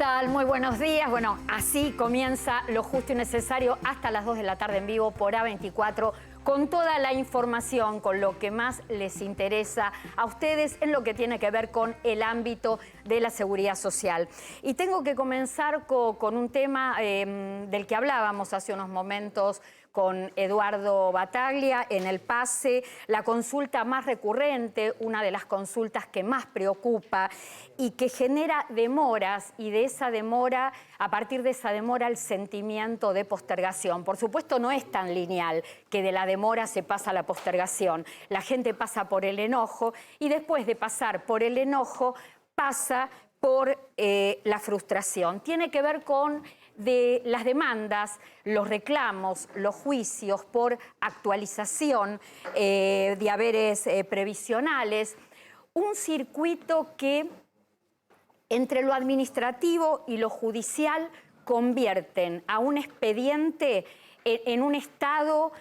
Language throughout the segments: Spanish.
tal? Muy buenos días. Bueno, así comienza Lo Justo y Necesario hasta las 2 de la tarde en vivo por A24, con toda la información, con lo que más les interesa a ustedes en lo que tiene que ver con el ámbito de la seguridad social. Y tengo que comenzar con un tema del que hablábamos hace unos momentos con Eduardo Battaglia en el PASE, la consulta más recurrente, una de las consultas que más preocupa y que genera demoras, y de esa demora, a partir de esa demora, el sentimiento de postergación. Por supuesto, no es tan lineal que de la demora se pasa a la postergación. La gente pasa por el enojo y después de pasar por el enojo pasa por la frustración. Tiene que ver con las demandas, los reclamos, los juicios por actualización de haberes previsionales, un circuito que entre lo administrativo y lo judicial convierten a un expediente en un estado,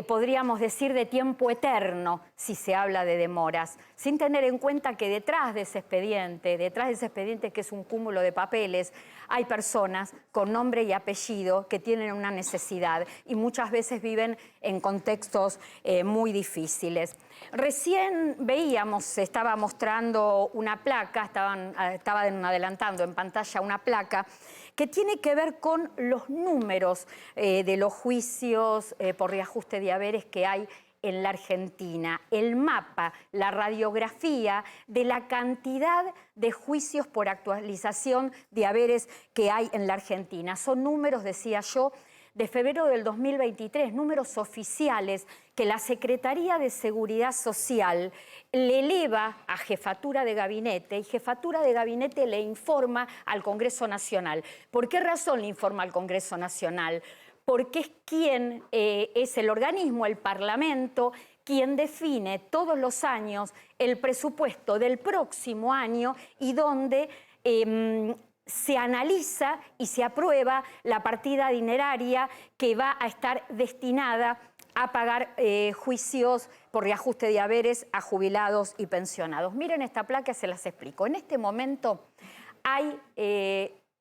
podríamos decir, de tiempo eterno, si se habla de demoras, sin tener en cuenta que detrás de ese expediente que es un cúmulo de papeles, hay personas con nombre y apellido que tienen una necesidad y muchas veces viven en contextos muy difíciles. Recién veíamos, se estaba mostrando una placa, estaban adelantando en pantalla una placa que tiene que ver con los números de los juicios por reajuste de haberes que hay en la Argentina, el mapa, la radiografía de la cantidad de juicios por actualización de haberes que hay en la Argentina. Son números, decía yo, de febrero del 2023, números oficiales que la Secretaría de Seguridad Social le eleva a Jefatura de Gabinete y Jefatura de Gabinete le informa al Congreso Nacional. ¿Por qué razón le informa al Congreso Nacional? Porque es quien es el organismo, el Parlamento, quien define todos los años el presupuesto del próximo año y donde se analiza y se aprueba la partida dineraria que va a estar destinada a pagar juicios por reajuste de haberes a jubilados y pensionados. Miren esta placa, se las explico. En este momento hay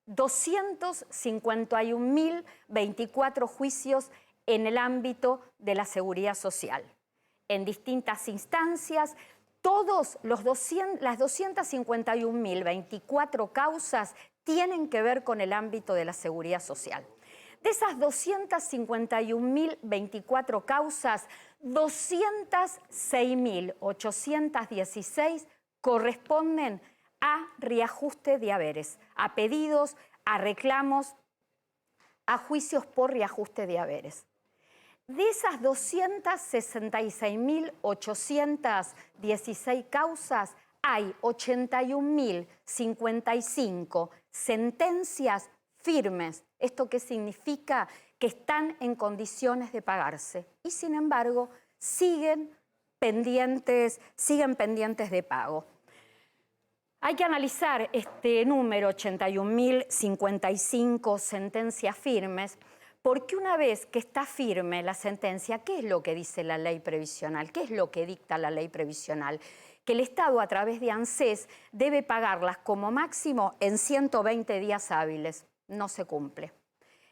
251.024 juicios en el ámbito de la seguridad social, en distintas instancias. Todas las 251.024 causas tienen que ver con el ámbito de la seguridad social. De esas 251.024 causas, 206.816 corresponden a reajuste de haberes, a pedidos, a reclamos, a juicios por reajuste de haberes. De esas 266.816 causas, hay 81.055 sentencias firmes. ¿Esto qué significa? Que están en condiciones de pagarse y, sin embargo, siguen pendientes de pago. Hay que analizar este número, 81.055 sentencias firmes, porque una vez que está firme la sentencia, ¿qué es lo que dice la ley previsional? ¿Qué es lo que dicta la ley previsional? Que el Estado, a través de ANSES, debe pagarlas como máximo en 120 días hábiles. No se cumple.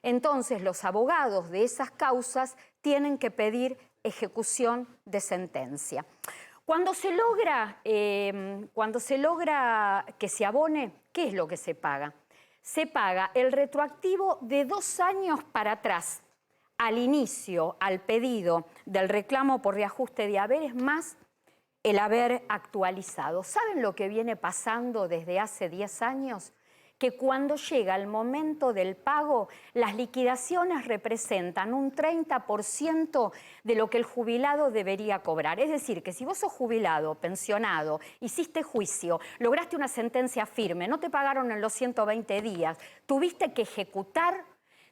Entonces, los abogados de esas causas tienen que pedir ejecución de sentencia. Cuando se logra que se abone, ¿qué es lo que se paga? Se paga el retroactivo de 2 años para atrás, al inicio, al pedido del reclamo por reajuste de haberes, más el haber actualizado. ¿Saben lo que viene pasando desde hace 10 años? Que cuando llega el momento del pago, las liquidaciones representan un 30% de lo que el jubilado debería cobrar. Es decir, que si vos sos jubilado, pensionado, hiciste juicio, lograste una sentencia firme, no te pagaron en los 120 días, tuviste que ejecutar,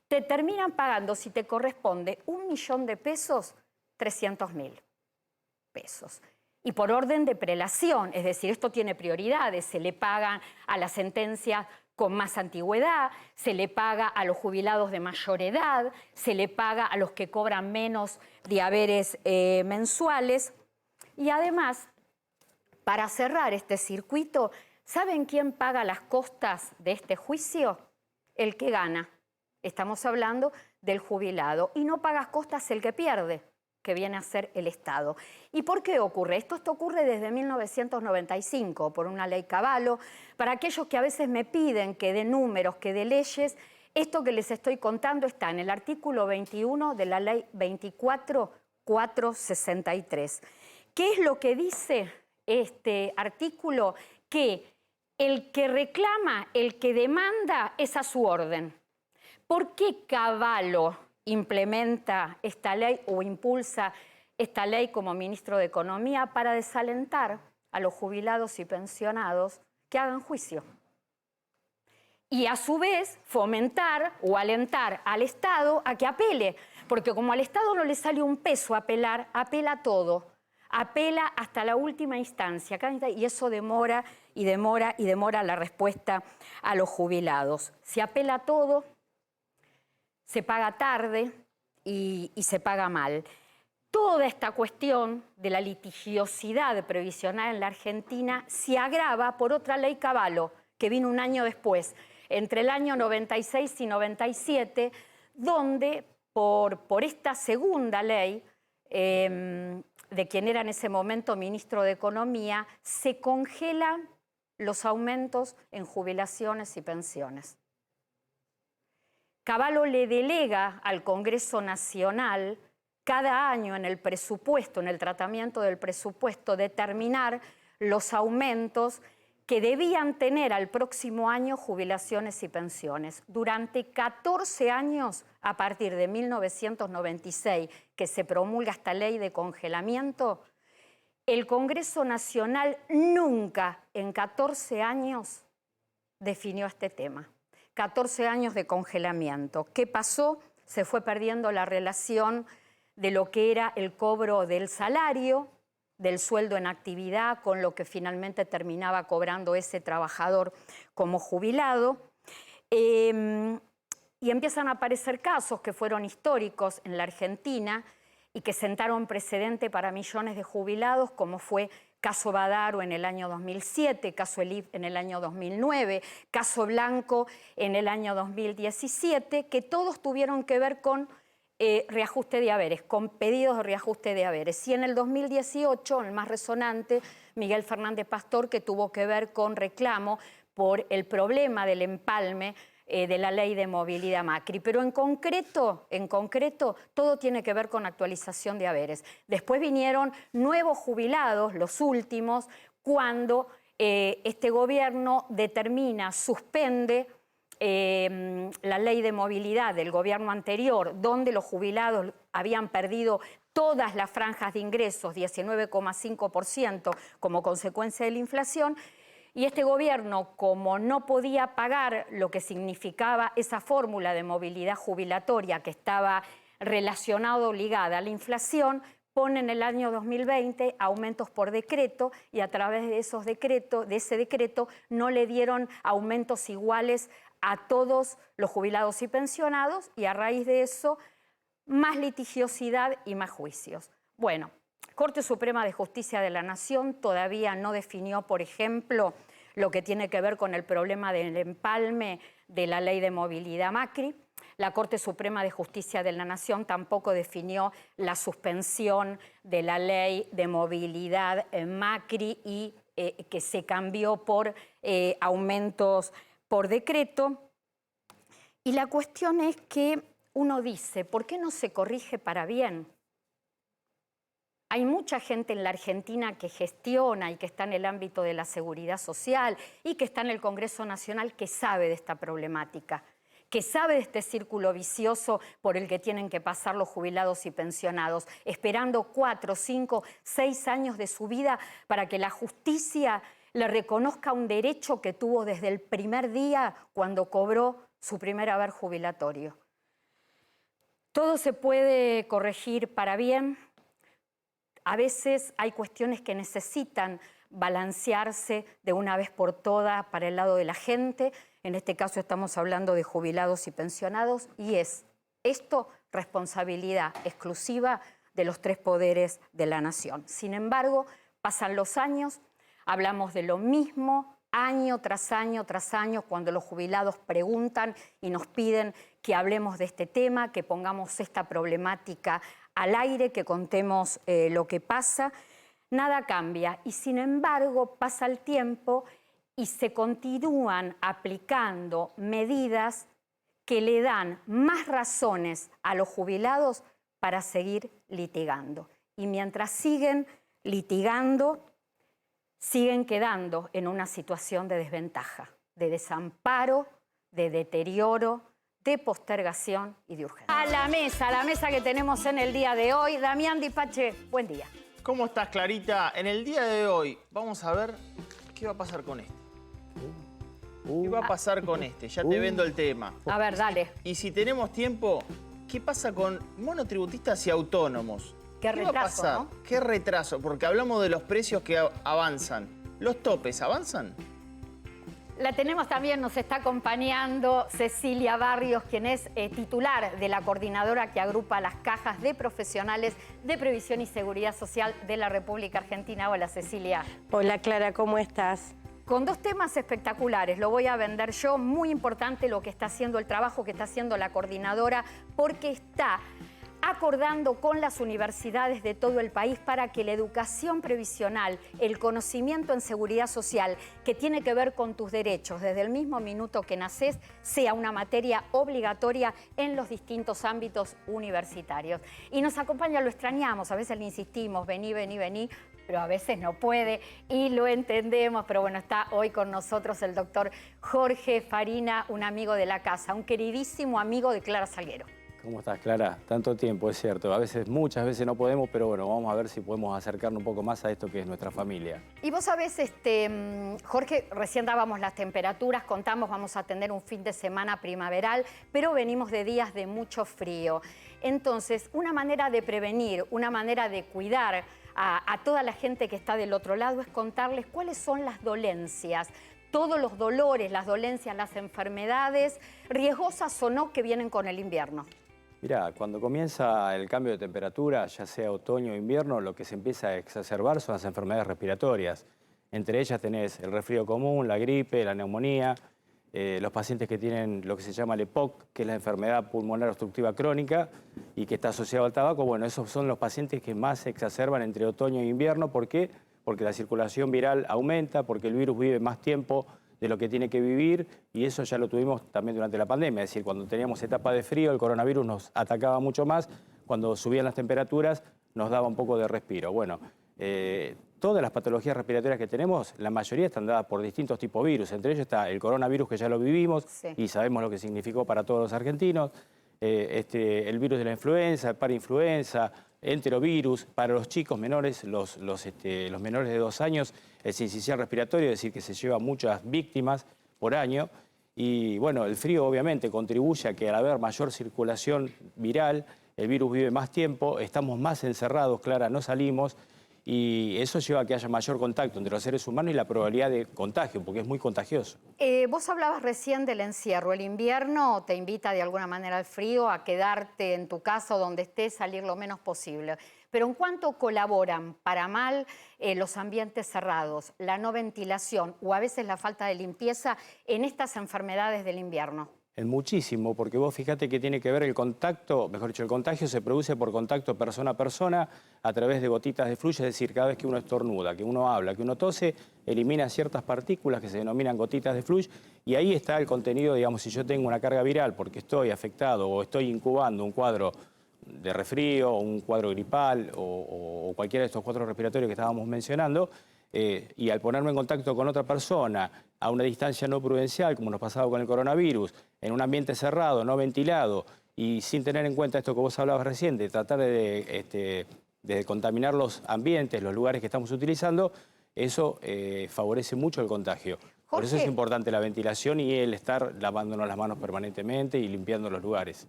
te terminan pagando, si te corresponde, 1 millón de pesos, 300.000 pesos. Y por orden de prelación, es decir, esto tiene prioridades, se le pagan a las sentencias con más antigüedad, se le paga a los jubilados de mayor edad, se le paga a los que cobran menos de haberes mensuales. Y además, para cerrar este circuito, ¿saben quién paga las costas de este juicio? el que gana. Estamos hablando del jubilado. Y no pagas costas el que pierde, que viene a ser el Estado. ¿Y por qué ocurre? Esto ocurre desde 1995, por una ley Cavallo. Para aquellos que a veces me piden que dé números, que dé leyes, esto que les estoy contando está en el artículo 21 de la ley 24.463. ¿Qué es lo que dice este artículo? Que el que reclama, el que demanda, es a su orden. ¿Por qué Cavallo implementa esta ley o impulsa esta ley como ministro de Economía? Para desalentar a los jubilados y pensionados que hagan juicio. Y a su vez fomentar o alentar al Estado a que apele, porque como al Estado no le sale un peso apelar, apela todo, apela hasta la última instancia, y eso demora y demora y demora la respuesta a los jubilados. Se apela todo, se paga tarde y se paga mal. Toda esta cuestión de la litigiosidad previsional en la Argentina se agrava por otra ley Cavallo, que vino un año después, entre el año 96 y 97, donde por esta segunda ley, de quien era en ese momento ministro de Economía, se congelan los aumentos en jubilaciones y pensiones. Cavallo le delega al Congreso Nacional cada año en el presupuesto, en el tratamiento del presupuesto, determinar los aumentos que debían tener al próximo año jubilaciones y pensiones. Durante 14 años, a partir de 1996, que se promulga esta ley de congelamiento, el Congreso Nacional nunca en 14 años definió este tema. 14 años de congelamiento. ¿Qué pasó? Se fue perdiendo la relación de lo que era el cobro del salario, del sueldo en actividad, con lo que finalmente terminaba cobrando ese trabajador como jubilado. Y empiezan a aparecer casos que fueron históricos en la Argentina y que sentaron precedente para millones de jubilados, como fue caso Badaro en el año 2007, caso Elif en el año 2009, caso Blanco en el año 2017, que todos tuvieron que ver con reajuste de haberes, con pedidos de reajuste de haberes. Y en el 2018, el más resonante, Miguel Fernández Pastor, que tuvo que ver con reclamo por el problema del empalme de la ley de movilidad Macri. Pero en concreto, todo tiene que ver con actualización de haberes. Después vinieron nuevos jubilados, los últimos, cuando este gobierno determina, suspende la ley de movilidad del gobierno anterior, donde los jubilados habían perdido todas las franjas de ingresos, 19,5% como consecuencia de la inflación, y este gobierno, como no podía pagar lo que significaba esa fórmula de movilidad jubilatoria que estaba relacionada, ligada a la inflación, pone en el año 2020 aumentos por decreto y a través de ese decreto no le dieron aumentos iguales a todos los jubilados y pensionados, y a raíz de eso más litigiosidad y más juicios. Bueno, Corte Suprema de Justicia de la Nación todavía no definió, por ejemplo, lo que tiene que ver con el problema del empalme de la ley de movilidad Macri. La Corte Suprema de Justicia de la Nación tampoco definió la suspensión de la ley de movilidad Macri y que se cambió por aumentos por decreto. Y la cuestión es que uno dice, ¿por qué no se corrige para bien? Hay mucha gente en la Argentina que gestiona y que está en el ámbito de la seguridad social y que está en el Congreso Nacional que sabe de esta problemática, que sabe de este círculo vicioso por el que tienen que pasar los jubilados y pensionados, esperando 4, 5, 6 años de su vida para que la justicia le reconozca un derecho que tuvo desde el primer día cuando cobró su primer haber jubilatorio. Todo se puede corregir para bien. A veces hay cuestiones que necesitan balancearse de una vez por todas para el lado de la gente. En este caso estamos hablando de jubilados y pensionados, y es esto responsabilidad exclusiva de los 3 poderes de la nación. Sin embargo, pasan los años, hablamos de lo mismo año tras año tras año, cuando los jubilados preguntan y nos piden que hablemos de este tema, que pongamos esta problemática al aire, que contemos lo que pasa. Nada cambia y sin embargo pasa el tiempo y se continúan aplicando medidas que le dan más razones a los jubilados para seguir litigando. Y mientras siguen litigando, siguen quedando en una situación de desventaja, de desamparo, de deterioro, de postergación y de urgencia. A la mesa que tenemos en el día de hoy. Damián Dipache, buen día. ¿Cómo estás, Clarita? En el día de hoy vamos a ver qué va a pasar con este. ¿Qué va a pasar con este? Ya te vendo el tema. A ver, dale. Y si tenemos tiempo, ¿qué pasa con monotributistas y autónomos? Qué retraso, va a pasar? ¿no? ¿Qué retraso? Porque hablamos de los precios que avanzan. ¿Los topes avanzan? La tenemos también, nos está acompañando Cecilia Barrios, quien es titular de la coordinadora que agrupa las cajas de profesionales de previsión y seguridad social de la República Argentina. Hola, Cecilia. Hola, Clara, ¿cómo estás? Con dos temas espectaculares, lo voy a vender yo. Muy importante lo que está haciendo, el trabajo que está haciendo la coordinadora, porque está acordando con las universidades de todo el país para que la educación previsional, el conocimiento en seguridad social, que tiene que ver con tus derechos desde el mismo minuto que nacés, sea una materia obligatoria en los distintos ámbitos universitarios. Y nos acompaña, lo extrañamos, a veces le insistimos, vení, vení, vení, pero a veces no puede y lo entendemos. Pero bueno, está hoy con nosotros el doctor Jorge Farina, un amigo de la casa, un queridísimo amigo de Clara Salguero. ¿Cómo estás, Clara? Tanto tiempo, es cierto. A veces, muchas veces no podemos, pero bueno, vamos a ver si podemos acercarnos un poco más a esto que es nuestra familia. Y vos sabés, Jorge, recién dábamos las temperaturas, contamos, vamos a tener un fin de semana primaveral, pero venimos de días de mucho frío. Entonces, una manera de prevenir, una manera de cuidar a toda la gente que está del otro lado es contarles cuáles son las dolencias, todos los dolores, las dolencias, las enfermedades, riesgosas o no, que vienen con el invierno. Mirá, cuando comienza el cambio de temperatura, ya sea otoño o invierno, lo que se empieza a exacerbar son las enfermedades respiratorias. Entre ellas tenés el resfrío común, la gripe, la neumonía, los pacientes que tienen lo que se llama el EPOC, que es la enfermedad pulmonar obstructiva crónica y que está asociado al tabaco. Bueno, esos son los pacientes que más se exacerban entre otoño e invierno. ¿Por qué? Porque la circulación viral aumenta, porque el virus vive más tiempo de lo que tiene que vivir, y eso ya lo tuvimos también durante la pandemia. Es decir, cuando teníamos etapa de frío, el coronavirus nos atacaba mucho más. Cuando subían las temperaturas, nos daba un poco de respiro. Bueno, todas las patologías respiratorias que tenemos, la mayoría están dadas por distintos tipos de virus. Entre ellos está el coronavirus, que ya lo vivimos, sí, y sabemos lo que significó para todos los argentinos. El virus de la influenza, el parainfluenza, enterovirus. Para los chicos menores, los menores de 2 años, el sincicial respiratorio, es decir, que se lleva muchas víctimas por año. Y bueno, el frío obviamente contribuye a que al haber mayor circulación viral, el virus vive más tiempo, estamos más encerrados, Clara, no salimos, y eso lleva a que haya mayor contacto entre los seres humanos y la probabilidad de contagio, porque es muy contagioso. Vos hablabas recién del encierro. El invierno te invita de alguna manera al frío, a quedarte en tu casa o donde estés, salir lo menos posible. Pero ¿en cuánto colaboran para mal los ambientes cerrados, la no ventilación o a veces la falta de limpieza en estas enfermedades del invierno? En muchísimo, porque vos fíjate que tiene que ver el contacto, mejor dicho, el contagio se produce por contacto persona a persona a través de gotitas de flujo, es decir, cada vez que uno estornuda, que uno habla, que uno tose, elimina ciertas partículas que se denominan gotitas de flujo, y ahí está el contenido. Digamos, si yo tengo una carga viral porque estoy afectado o estoy incubando un cuadro de resfrío, un cuadro gripal o cualquiera de estos cuadros respiratorios que estábamos mencionando, y al ponerme en contacto con otra persona a una distancia no prudencial, como nos pasaba con el coronavirus, en un ambiente cerrado, no ventilado, y sin tener en cuenta esto que vos hablabas recién, de tratar de contaminar los ambientes, los lugares que estamos utilizando, eso favorece mucho el contagio. Jorge, por eso es importante la ventilación y el estar lavándonos las manos permanentemente y limpiando los lugares.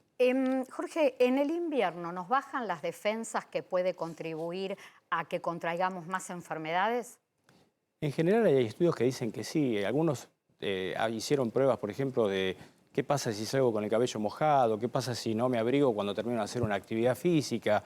Jorge, en el invierno, ¿nos bajan las defensas que puede contribuir a que contraigamos más enfermedades? En general hay estudios que dicen que sí. Algunos hicieron pruebas, por ejemplo, de qué pasa si salgo con el cabello mojado, qué pasa si no me abrigo cuando termino de hacer una actividad física.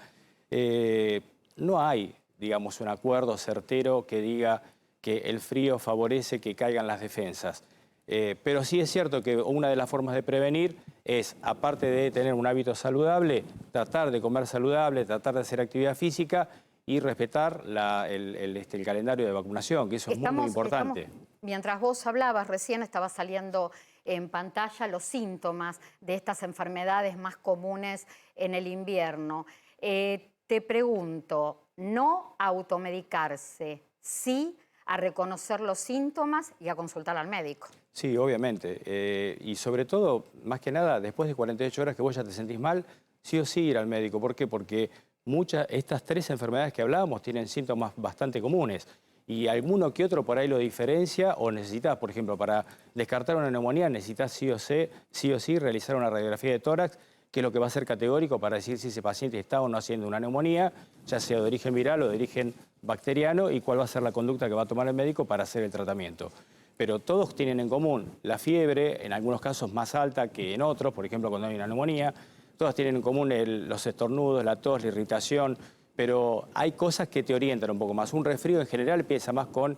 No hay, digamos, un acuerdo certero que diga que el frío favorece que caigan las defensas. Pero sí es cierto que una de las formas de prevenir es, aparte de tener un hábito saludable, tratar de comer saludable, tratar de hacer actividad física y respetar el calendario de vacunación, que eso es muy importante. Mientras vos hablabas, recién estaba saliendo en pantalla los síntomas de estas enfermedades más comunes en el invierno. Te pregunto, no automedicarse, sí a reconocer los síntomas y a consultar al médico. Sí, obviamente. Y sobre todo, más que nada, después de 48 horas que vos ya te sentís mal, sí o sí ir al médico. ¿Por qué? Porque estas 3 enfermedades que hablábamos tienen síntomas bastante comunes. Y alguno que otro por ahí lo diferencia o necesitas, por ejemplo, para descartar una neumonía necesitas sí o sí realizar una radiografía de tórax, que es lo que va a ser categórico para decir si ese paciente está o no haciendo una neumonía, ya sea de origen viral o de origen bacteriano, y cuál va a ser la conducta que va a tomar el médico para hacer el tratamiento. Pero todos tienen en común la fiebre, en algunos casos más alta que en otros, por ejemplo cuando hay una neumonía. Todas tienen en común los estornudos, la tos, la irritación, pero hay cosas que te orientan un poco más. Un resfrío en general empieza más con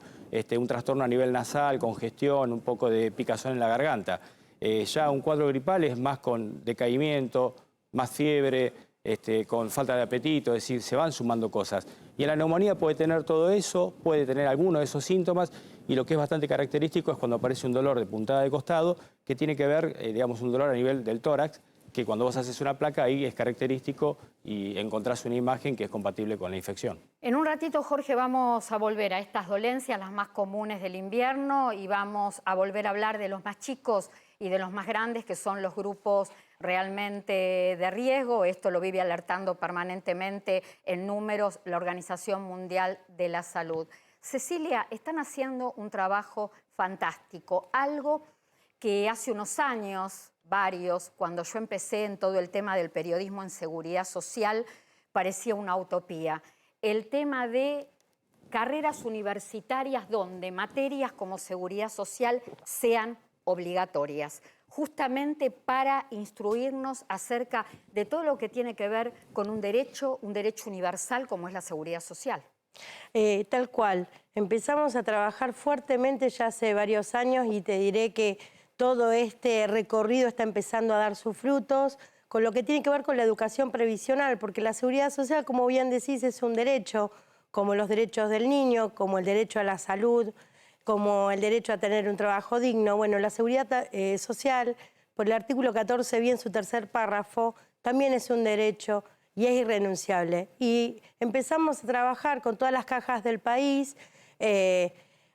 un trastorno a nivel nasal, congestión, un poco de picazón en la garganta. Ya un cuadro gripal es más con decaimiento, más fiebre, con falta de apetito, es decir, se van sumando cosas. Y en la neumonía puede tener todo eso, puede tener alguno de esos síntomas, y lo que es bastante característico es cuando aparece un dolor de puntada de costado, que tiene que ver, digamos, un dolor a nivel del tórax, que cuando vos haces una placa ahí es característico y encontrás una imagen que es compatible con la infección. En un ratito, Jorge, vamos a volver a estas dolencias, las más comunes del invierno, y vamos a volver a hablar de los más chicos y de los más grandes, que son los grupos realmente de riesgo. Esto lo vive alertando permanentemente en números la Organización Mundial de la Salud. Cecilia, están haciendo un trabajo fantástico, algo que hace unos años, varios, cuando yo empecé en todo el tema del periodismo en seguridad social, parecía una utopía. El tema de carreras universitarias donde materias como seguridad social sean obligatorias, justamente para instruirnos acerca de todo lo que tiene que ver con un derecho universal como es la seguridad social. Tal cual. Empezamos a trabajar fuertemente ya hace varios años y te diré que todo este recorrido está empezando a dar sus frutos con lo que tiene que ver con la educación previsional, porque la seguridad social, como bien decís, es un derecho, como los derechos del niño, como el derecho a la salud, como el derecho a tener un trabajo digno. Bueno, la seguridad social, por el artículo 14, bien su tercer párrafo, también es un derecho y es irrenunciable. Y empezamos a trabajar con todas las cajas del país,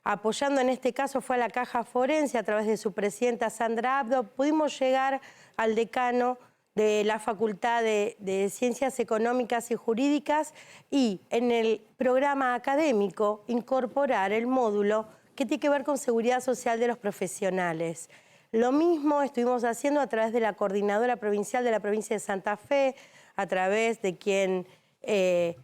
apoyando en este caso fue a la Caja Forense a través de su presidenta Sandra Abdo. Pudimos llegar al decano de la Facultad de Ciencias Económicas y Jurídicas y en el programa académico incorporar el módulo que tiene que ver con seguridad social de los profesionales. Lo mismo estuvimos haciendo a través de la Coordinadora Provincial de la provincia de Santa Fe, a través de quien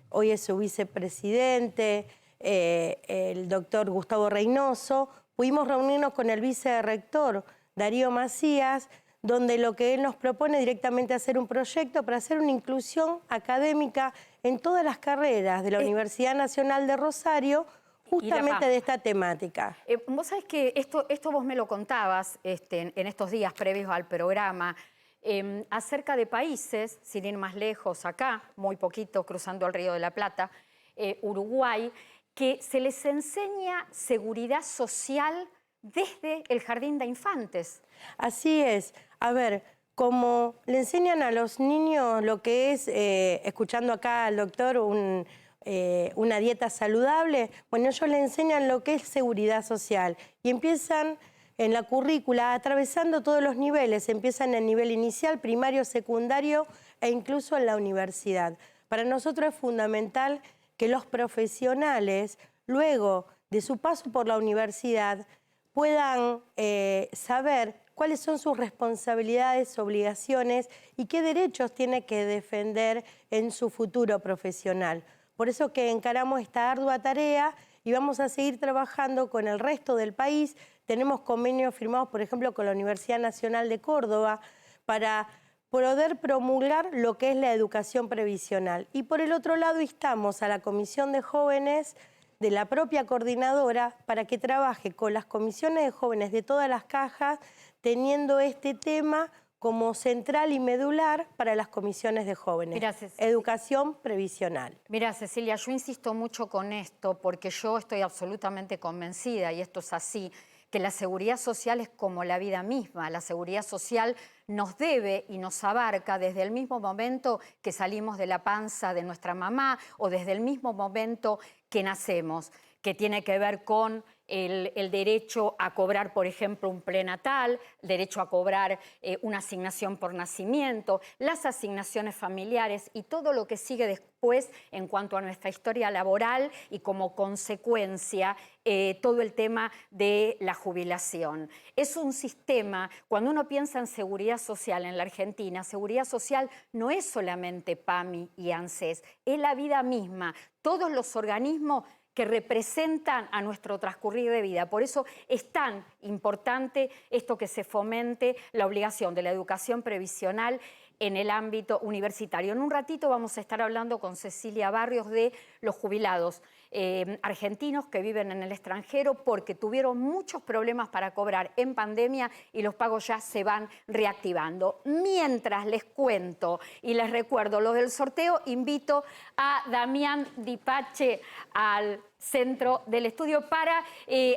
hoy es su vicepresidente, el doctor Gustavo Reynoso. Pudimos reunirnos con el vicerrector Darío Macías, donde lo que él nos propone directamente es hacer un proyecto para hacer una inclusión académica en todas las carreras de la Universidad Nacional de Rosario, justamente de esta temática. Vos sabés que esto vos me lo contabas en estos días previos al programa, acerca de países, sin ir más lejos acá, muy poquito, cruzando el Río de la Plata, Uruguay, que se les enseña seguridad social desde el jardín de infantes. Así es. A ver, como le enseñan a los niños lo que es, escuchando acá al doctor, una dieta saludable, bueno, ellos le enseñan lo que es seguridad social y empiezan en la currícula atravesando todos los niveles, empiezan en el nivel inicial, primario, secundario e incluso en la universidad. Para nosotros es fundamental que los profesionales, luego de su paso por la universidad, puedan saber cuáles son sus responsabilidades, obligaciones y qué derechos tiene que defender en su futuro profesional. Por eso que encaramos esta ardua tarea y vamos a seguir trabajando con el resto del país. Tenemos convenios firmados, por ejemplo, con la Universidad Nacional de Córdoba para poder promulgar lo que es la educación previsional. Y por el otro lado, instamos a la Comisión de Jóvenes de la propia coordinadora para que trabaje con las comisiones de jóvenes de todas las cajas, teniendo este tema como central y medular para las comisiones de jóvenes. Mirá, Educación previsional. Mira, Cecilia, yo insisto mucho con esto porque yo estoy absolutamente convencida, y esto es así, que la seguridad social es como la vida misma. La seguridad social nos debe y nos abarca desde el mismo momento que salimos de la panza de nuestra mamá o desde el mismo momento que nacemos, que tiene que ver con el derecho a cobrar, por ejemplo, un prenatal, el derecho a cobrar una asignación por nacimiento, las asignaciones familiares y todo lo que sigue después en cuanto a nuestra historia laboral y como consecuencia todo el tema de la jubilación. Es un sistema, cuando uno piensa en seguridad social en la Argentina, seguridad social no es solamente PAMI y ANSES, es la vida misma, todos los organismos que representan a nuestro transcurrir de vida. Por eso es tan importante esto que se fomente la obligación de la educación previsional en el ámbito universitario. En un ratito vamos a estar hablando con Cecilia Barrios de los jubilados argentinos que viven en el extranjero porque tuvieron muchos problemas para cobrar en pandemia y los pagos ya se van reactivando. Mientras les cuento y les recuerdo lo del sorteo, invito a Damián Dipache al centro del estudio para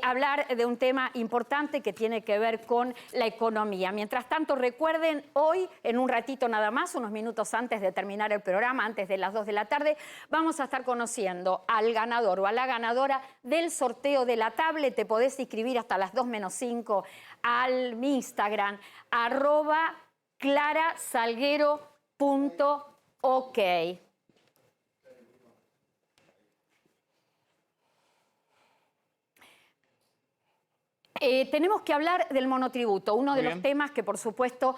hablar de un tema importante que tiene que ver con la economía. Mientras tanto, recuerden, hoy, en un ratito nada más, unos minutos antes de terminar el programa, antes de las 2 de la tarde, vamos a estar conociendo al ganador o a la ganadora del sorteo de la tablet. Te podés inscribir hasta las 2 menos 5 al mi Instagram, @clarasalguero.ok. Tenemos que hablar del monotributo, uno de los temas que, por supuesto,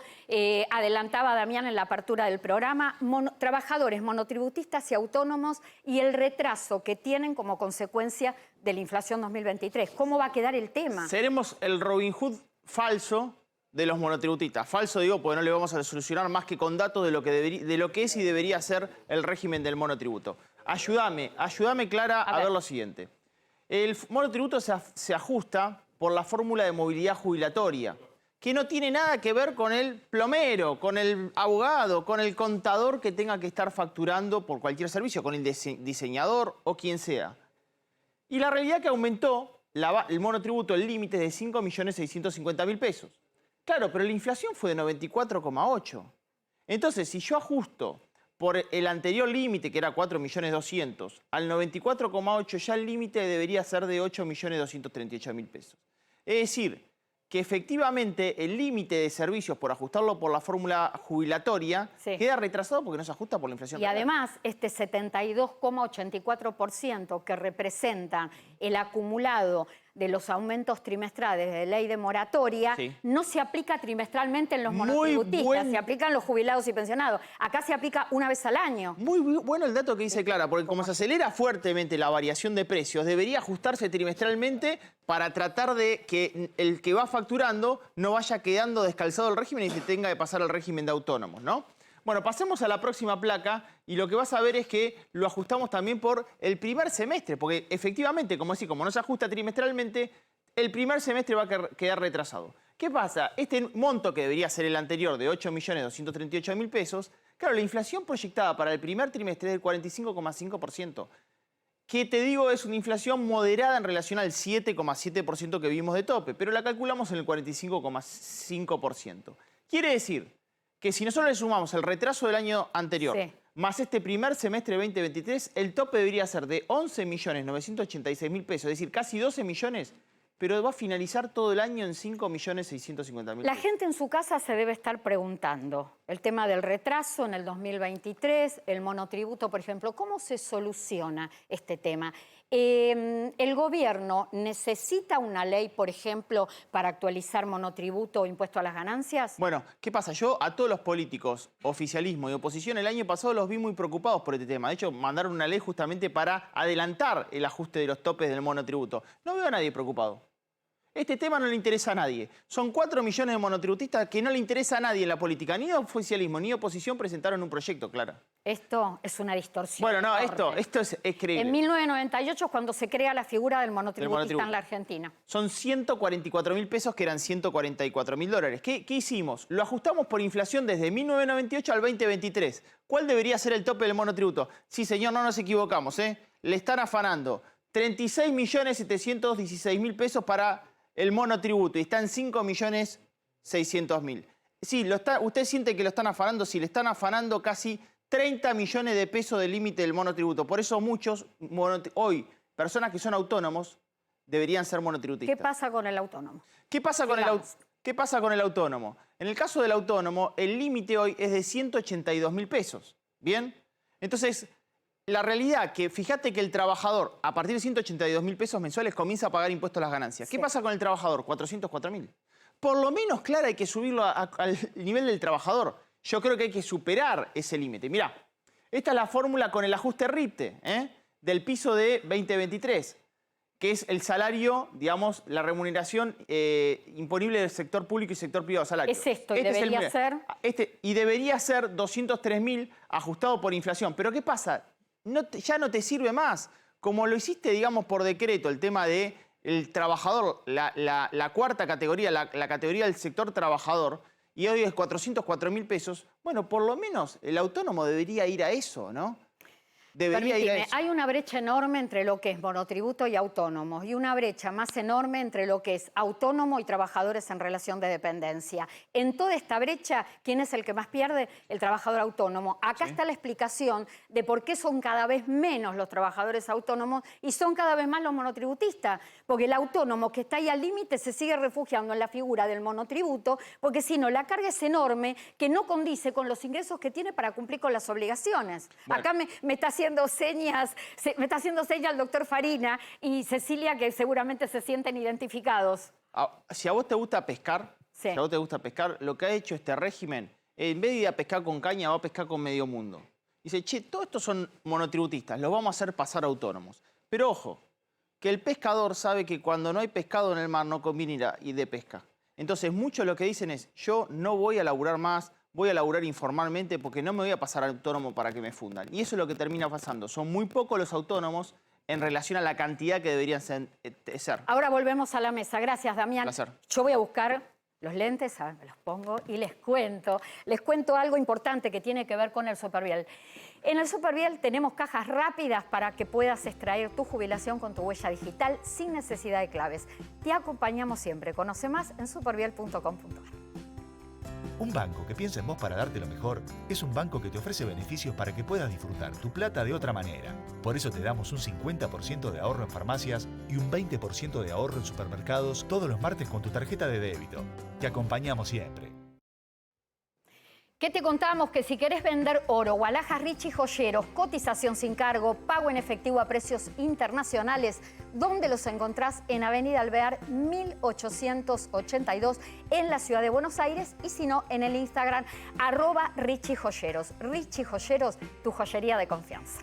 adelantaba Damián en la apertura del programa, trabajadores monotributistas y autónomos y el retraso que tienen como consecuencia de la inflación 2023. ¿Cómo va a quedar el tema? Seremos el Robin Hood falso de los monotributistas. Falso digo porque no le vamos a solucionar más que con datos de lo que es y debería ser el régimen del monotributo. Ayúdame Clara, a ver lo siguiente. El monotributo se ajusta por la fórmula de movilidad jubilatoria, que no tiene nada que ver con el plomero, con el abogado, con el contador que tenga que estar facturando por cualquier servicio, con el diseñador o quien sea. Y la realidad es que aumentó el monotributo, el límite de 5.650.000 pesos. Claro, pero la inflación fue de 94,8. Entonces, si yo ajusto por el anterior límite, que era 4.200.000, al 94,8 ya el límite debería ser de 8.238.000 pesos. Es decir, que efectivamente el límite de servicios por ajustarlo por la fórmula jubilatoria queda retrasado porque no se ajusta por la inflación. Y además, este 72,84% que representa el acumulado de los aumentos trimestrales de ley de moratoria, no se aplica trimestralmente en los monotributistas, se aplica en los jubilados y pensionados. Acá se aplica una vez al año. Muy bueno el dato que dice Clara, porque como se acelera fuertemente la variación de precios, debería ajustarse trimestralmente para tratar de que el que va facturando no vaya quedando descalzado el régimen y se tenga que pasar al régimen de autónomos, ¿no? Bueno, pasemos a la próxima placa y lo que vas a ver es que lo ajustamos también por el primer semestre, porque efectivamente, como no se ajusta trimestralmente, el primer semestre va a quedar retrasado. ¿Qué pasa? Este monto que debería ser el anterior de 8.238.000 pesos, claro, la inflación proyectada para el primer trimestre es del 45,5%. Que te digo, es una inflación moderada en relación al 7,7% que vimos de tope, pero la calculamos en el 45,5%. Quiere decir que si nosotros le sumamos el retraso del año anterior, más este primer semestre 2023, el tope debería ser de 11.986.000 pesos, es decir, casi 12 millones, pero va a finalizar todo el año en 5.650.000 pesos. La gente en su casa se debe estar preguntando el tema del retraso en el 2023, el monotributo, por ejemplo. ¿Cómo se soluciona este tema? ¿El gobierno necesita una ley, por ejemplo, para actualizar monotributo o impuesto a las ganancias? Bueno, ¿qué pasa? Yo a todos los políticos, oficialismo y oposición, el año pasado los vi muy preocupados por este tema. De hecho, mandaron una ley justamente para adelantar el ajuste de los topes del monotributo. No veo a nadie preocupado. Este tema no le interesa a nadie. Son 4 millones de monotributistas que no le interesa a nadie en la política. Ni oficialismo ni oposición presentaron un proyecto, Clara. Esto es una distorsión. Bueno, no, enorme. esto es creíble. En 1998 es cuando se crea la figura del monotributista en la Argentina. Son 144.000 pesos, que eran 144.000 dólares. ¿Qué hicimos? Lo ajustamos por inflación desde 1998 al 2023. ¿Cuál debería ser el tope del monotributo? Sí, señor, no nos equivocamos, ¿eh? Le están afanando 36.716.000 pesos para el monotributo y está en 5.600.000. Sí, usted siente que lo están afanando, sí, le están afanando casi 30 millones de pesos de límite del monotributo. Por eso muchos, hoy, personas que son autónomos, deberían ser monotributistas. ¿Qué pasa con el autónomo? ¿Qué pasa con el autónomo? En el caso del autónomo, el límite hoy es de 182.000 pesos. ¿Bien? Entonces, la realidad que, fíjate que el trabajador, a partir de 182.000 pesos mensuales, comienza a pagar impuestos a las ganancias. ¿Qué pasa con el trabajador? 404.000. Por lo menos, Clara, hay que subirlo al nivel del trabajador. Yo creo que hay que superar ese límite. Mirá, esta es la fórmula con el ajuste RIPTE, del piso de 2023, que es el salario, digamos, la remuneración imponible del sector público y sector privado salario. Es esto, y debería ser... Y debería ser 203.000 ajustado por inflación. Pero ¿qué pasa? Ya no te sirve más. Como lo hiciste, digamos, por decreto, el tema del trabajador, la cuarta categoría, la categoría del sector trabajador, y hoy es 404.000 pesos, bueno, por lo menos el autónomo debería ir a eso, ¿no? Debería ir a eso. Hay una brecha enorme entre lo que es monotributo y autónomos y una brecha más enorme entre lo que es autónomo y trabajadores en relación de dependencia. En toda esta brecha, ¿quién es el que más pierde? El trabajador autónomo. Acá está la explicación de por qué son cada vez menos los trabajadores autónomos y son cada vez más los monotributistas. Porque el autónomo que está ahí al límite se sigue refugiando en la figura del monotributo, porque si no, la carga es enorme que no condice con los ingresos que tiene para cumplir con las obligaciones. Bueno. Acá me está haciendo señas el doctor Farina y Cecilia, que seguramente se sienten identificados. Si a vos te gusta pescar, sí. Si a vos te gusta pescar, lo que ha hecho este régimen, en vez de ir a pescar con caña, va a pescar con medio mundo. Dice, che, todos estos son monotributistas, los vamos a hacer pasar autónomos. Pero ojo, que el pescador sabe que cuando no hay pescado en el mar no conviene ir de pesca. Entonces, muchos lo que dicen es, yo no voy a laburar más, voy a laburar informalmente porque no me voy a pasar autónomo para que me fundan. Y eso es lo que termina pasando. Son muy pocos los autónomos en relación a la cantidad que deberían ser. Ahora volvemos a la mesa. Gracias, Damián. Placer. Yo voy a buscar los lentes, me los pongo y les cuento algo importante que tiene que ver con el Superviel. En el Superviel tenemos cajas rápidas para que puedas extraer tu jubilación con tu huella digital sin necesidad de claves. Te acompañamos siempre. Conoce más en superviel.com.ar. Un banco que piensa en vos para darte lo mejor es un banco que te ofrece beneficios para que puedas disfrutar tu plata de otra manera. Por eso te damos un 50% de ahorro en farmacias y un 20% de ahorro en supermercados todos los martes con tu tarjeta de débito. Te acompañamos siempre. ¿Qué te contamos? Que si querés vender oro o alhajas Richie Joyeros, cotización sin cargo, pago en efectivo a precios internacionales, ¿dónde los encontrás? En Avenida Alvear 1882 en la ciudad de Buenos Aires y si no, en el Instagram @Richie Joyeros. Richie Joyeros, tu joyería de confianza.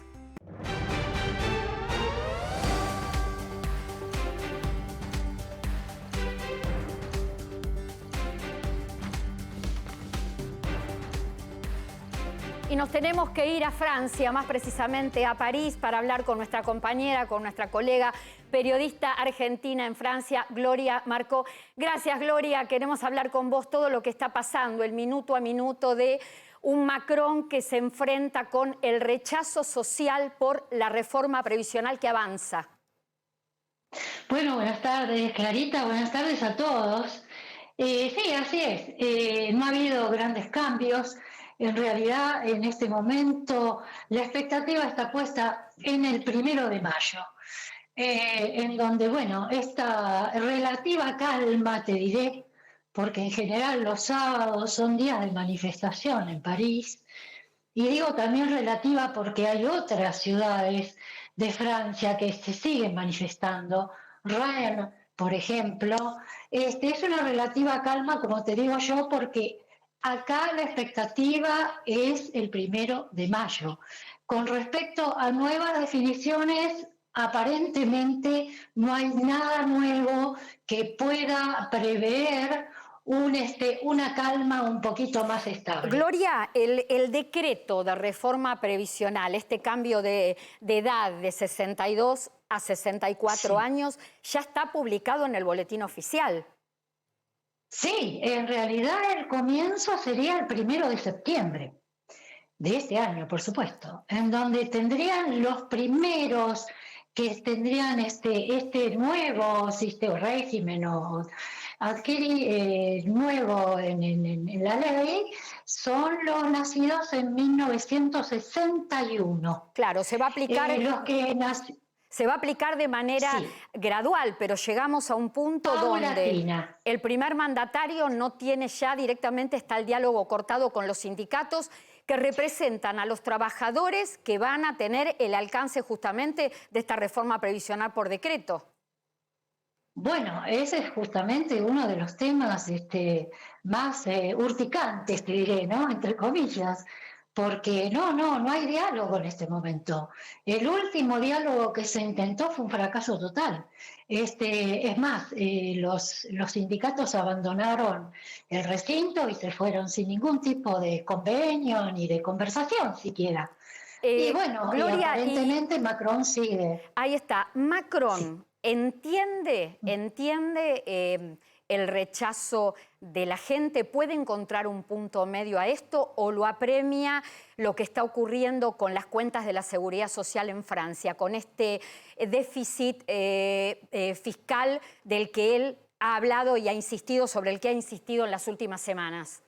Y nos tenemos que ir a Francia, más precisamente a París, para hablar con nuestra compañera, con nuestra colega periodista argentina en Francia, Gloria Marcó. Gracias, Gloria. Queremos hablar con vos todo lo que está pasando, el minuto a minuto de un Macron que se enfrenta con el rechazo social por la reforma previsional que avanza. Bueno, buenas tardes, Clarita. Buenas tardes a todos. Sí, así es. No ha habido grandes cambios. En realidad, en este momento, la expectativa está puesta en el 1 de mayo, en donde, bueno, esta relativa calma, te diré, porque en general los sábados son días de manifestación en París, y digo también relativa porque hay otras ciudades de Francia que se siguen manifestando, Rennes, por ejemplo. Es una relativa calma, como te digo yo, porque acá la expectativa es el 1 de mayo. Con respecto a nuevas definiciones, aparentemente no hay nada nuevo que pueda prever una calma un poquito más estable. Gloria, el decreto de reforma previsional, este cambio de edad de 62 a 64 años, ya está publicado en el boletín oficial. Sí, en realidad el comienzo sería el 1 de septiembre de este año, por supuesto, en donde tendrían los primeros que tendrían este nuevo régimen o nuevo en la ley, son los nacidos en 1961. Claro, se va a aplicar... Se va a aplicar de manera gradual, pero llegamos a un punto donde el primer mandatario no tiene ya directamente, está el diálogo cortado con los sindicatos que representan a los trabajadores que van a tener el alcance justamente de esta reforma previsional por decreto. Bueno, ese es justamente uno de los temas más urticantes, te diré, ¿no? Entre comillas. Porque no hay diálogo en este momento. El último diálogo que se intentó fue un fracaso total. Es más, los sindicatos abandonaron el recinto y se fueron sin ningún tipo de convenio ni de conversación siquiera. Y bueno, Gloria, aparentemente Macron sigue. Ahí está. Macron entiende el rechazo de la gente, ¿puede encontrar un punto medio a esto o lo apremia lo que está ocurriendo con las cuentas de la Seguridad Social en Francia, con este déficit fiscal del que él ha hablado y ha insistido, sobre el que ha insistido en las últimas semanas?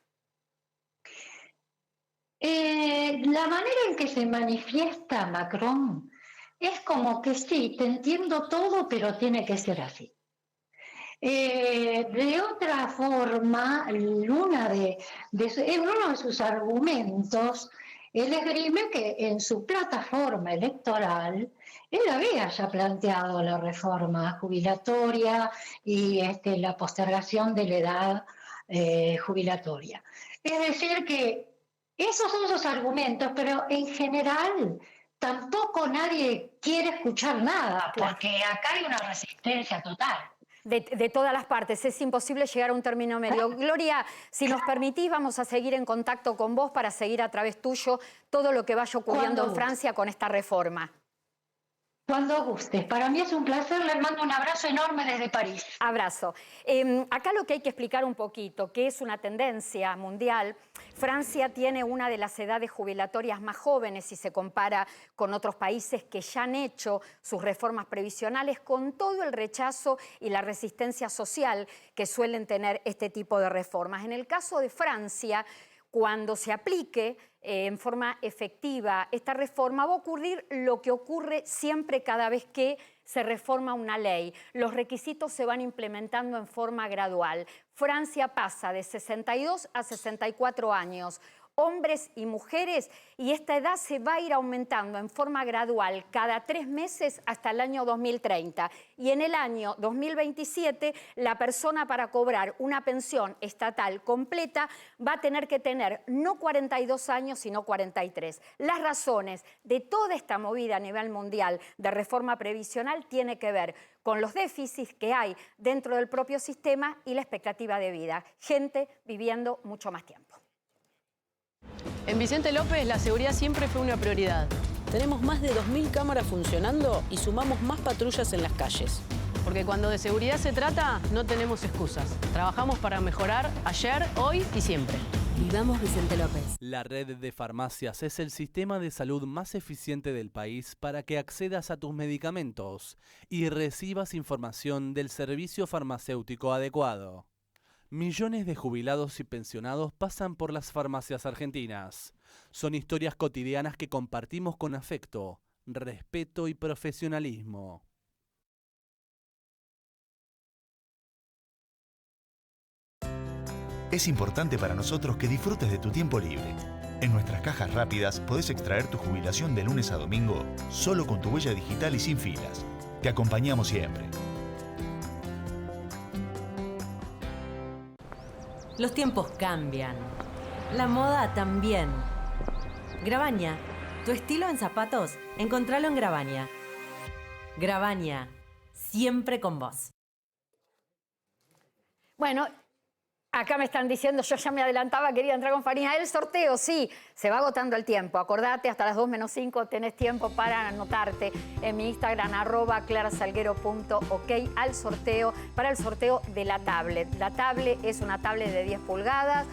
La manera en que se manifiesta Macron es como que sí, te entiendo todo, pero tiene que ser así. De otra forma, en uno de sus argumentos, él esgrime que en su plataforma electoral él había ya planteado la reforma jubilatoria y la postergación de la edad jubilatoria. Es decir, que esos son sus argumentos, pero en general tampoco nadie quiere escuchar nada, porque acá hay una resistencia total. De todas las partes, es imposible llegar a un término medio. Gloria, si nos permitís, vamos a seguir en contacto con vos para seguir a través tuyo todo lo que vaya ocurriendo en Francia con esta reforma. Cuando gustes. Para mí es un placer. Les mando un abrazo enorme desde París. Abrazo. Acá lo que hay que explicar un poquito, que es una tendencia mundial. Francia tiene una de las edades jubilatorias más jóvenes si se compara con otros países que ya han hecho sus reformas previsionales, con todo el rechazo y la resistencia social que suelen tener este tipo de reformas. En el caso de Francia, cuando se aplique en forma efectiva esta reforma, va a ocurrir lo que ocurre siempre cada vez que se reforma una ley. Los requisitos se van implementando en forma gradual. Francia pasa de 62 a 64 años, hombres y mujeres, y esta edad se va a ir aumentando en forma gradual cada 3 meses hasta el año 2030. Y en el año 2027, la persona para cobrar una pensión estatal completa va a tener que tener no 42 años, sino 43. Las razones de toda esta movida a nivel mundial de reforma previsional tiene que ver con los déficits que hay dentro del propio sistema y la expectativa de vida. Gente viviendo mucho más tiempo. En Vicente López la seguridad siempre fue una prioridad. Tenemos más de 2.000 cámaras funcionando y sumamos más patrullas en las calles. Porque cuando de seguridad se trata, no tenemos excusas. Trabajamos para mejorar ayer, hoy y siempre. Vivamos Vicente López. La red de farmacias es el sistema de salud más eficiente del país para que accedas a tus medicamentos y recibas información del servicio farmacéutico adecuado. Millones de jubilados y pensionados pasan por las farmacias argentinas. Son historias cotidianas que compartimos con afecto, respeto y profesionalismo. Es importante para nosotros que disfrutes de tu tiempo libre. En nuestras cajas rápidas podés extraer tu jubilación de lunes a domingo solo con tu huella digital y sin filas. Te acompañamos siempre. Los tiempos cambian. La moda también. Grabaña. Tu estilo en zapatos, encontralo en Grabaña. Grabaña, siempre con vos. Bueno, acá me están diciendo, yo ya me adelantaba, quería entrar con Farina. El sorteo, sí, se va agotando el tiempo. Acordate, hasta las 2 menos 5 tenés tiempo para anotarte en mi Instagram, @clarasalguero.ok, al sorteo, para el sorteo de la tablet. La tablet es una tablet de 10 pulgadas,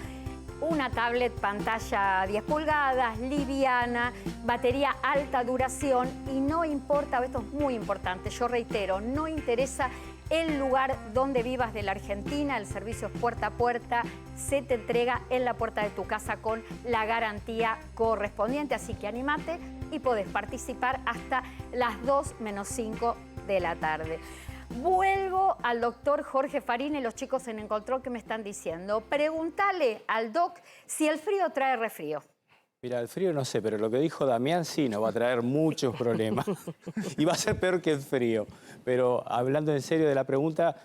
una tablet pantalla 10 pulgadas, liviana, batería alta duración y no importa, esto es muy importante, yo reitero, no interesa el lugar donde vivas de la Argentina, el servicio es puerta a puerta, se te entrega en la puerta de tu casa con la garantía correspondiente, así que animate y podés participar hasta las 2 menos 5 de la tarde. Vuelvo al doctor Jorge Farina y los chicos en el control que me están diciendo. Pregúntale al doc si el frío trae resfrío. Mira, el frío no sé, pero lo que dijo Damián sí nos va a traer muchos problemas. Y va a ser peor que el frío. Pero hablando en serio de la pregunta,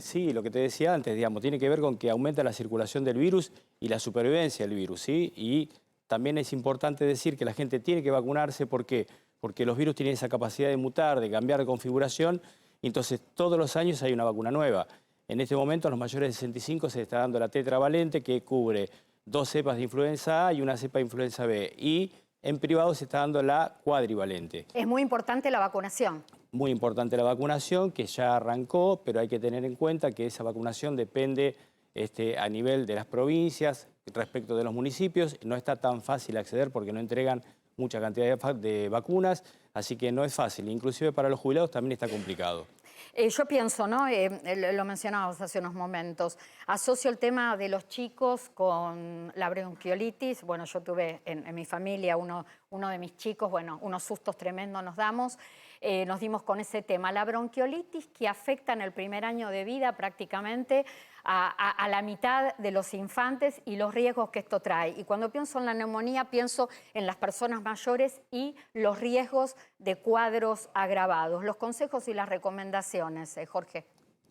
sí, lo que te decía antes, digamos, tiene que ver con que aumenta la circulación del virus y la supervivencia del virus, ¿sí? Y también es importante decir que la gente tiene que vacunarse. ¿Por qué? Porque los virus tienen esa capacidad de mutar, de cambiar de configuración. Entonces, todos los años hay una vacuna nueva. En este momento, a los mayores de 65 se está dando la tetravalente, que cubre 2 cepas de influenza A y una cepa de influenza B. Y en privado se está dando la cuadrivalente. Es muy importante la vacunación. Muy importante la vacunación, que ya arrancó, pero hay que tener en cuenta que esa vacunación depende a nivel de las provincias, respecto de los municipios. No está tan fácil acceder porque no entregan mucha cantidad de vacunas, así que no es fácil. Inclusive para los jubilados también está complicado. Yo pienso, ¿no? Lo mencionábamos hace unos momentos, asocio el tema de los chicos con la bronquiolitis. Bueno, yo tuve en mi familia uno de mis chicos, bueno, unos sustos tremendos nos dimos con ese tema. La bronquiolitis que afecta en el primer año de vida prácticamente a la mitad de los infantes y los riesgos que esto trae. Y cuando pienso en la neumonía, pienso en las personas mayores y los riesgos de cuadros agravados. Los consejos y las recomendaciones, Jorge.